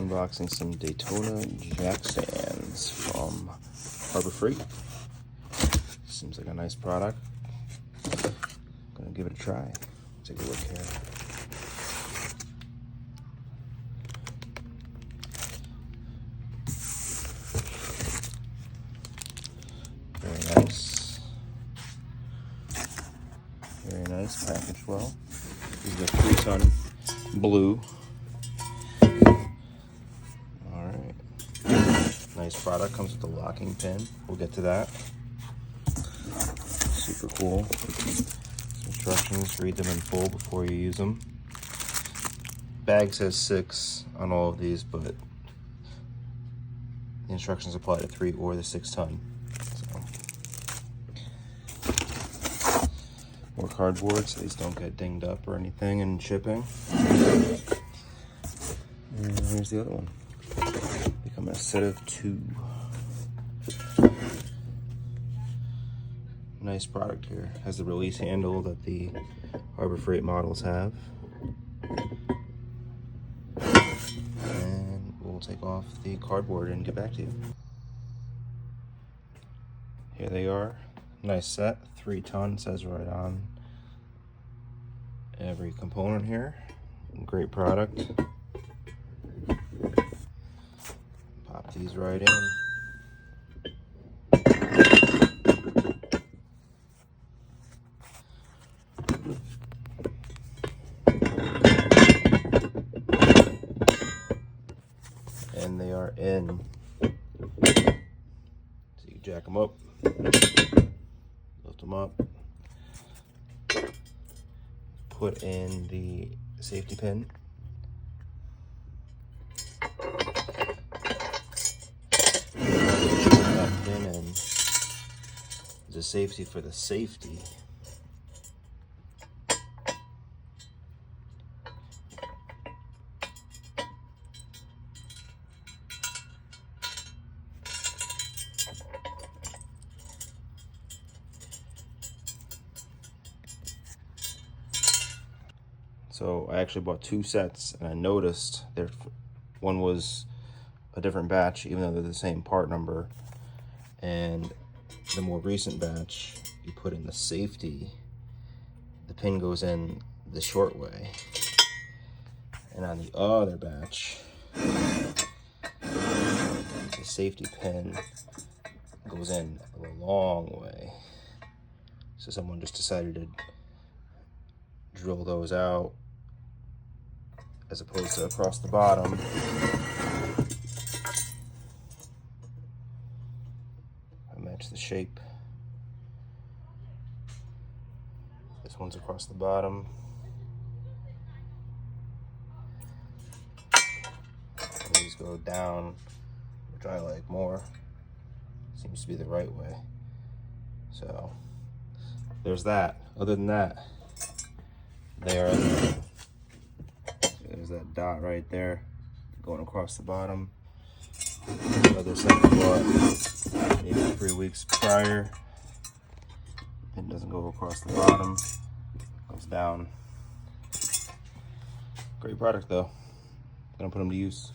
unboxing some Daytona jack stands from Harbor Freight. Seems like a nice product. Gonna give it a try. Take a look here. Very nice. Very nice, packaged well. This is a 3-ton blue. Alright. Nice product, comes with a locking pin. We'll get to that. Super cool. Instructions, read them in full before you use them. Bag says 6 on all of these, but the instructions apply to 3 or the 6-ton. So. More cardboard so these don't get dinged up or anything in shipping. And here's the other one. Become a set of 2. Nice product here. Has the release handle that the Harbor Freight models have. And we'll take off the cardboard and get back to you. Here they are. Nice set. 3-ton, says right on every component here. Great product. Pop these right in. And they are in. So you jack them up, lift them up, put in the safety pin, put that pin in. There's a safety for the safety. So I actually bought 2 sets, and I noticed one was a different batch, even though they're the same part number. And the more recent batch, you put in the safety, the pin goes in the short way. And on the other batch, the safety pin goes in a long way. So someone just decided to drill those out as opposed to across the bottom. I match the shape. This one's across the bottom. And these go down, which I like more. Seems to be the right way. So there's that. Other than that, there's that dot right there going across the bottom. Another set I bought maybe 3 weeks prior. It doesn't go across the bottom, goes down. Great product though. Gonna put them to use.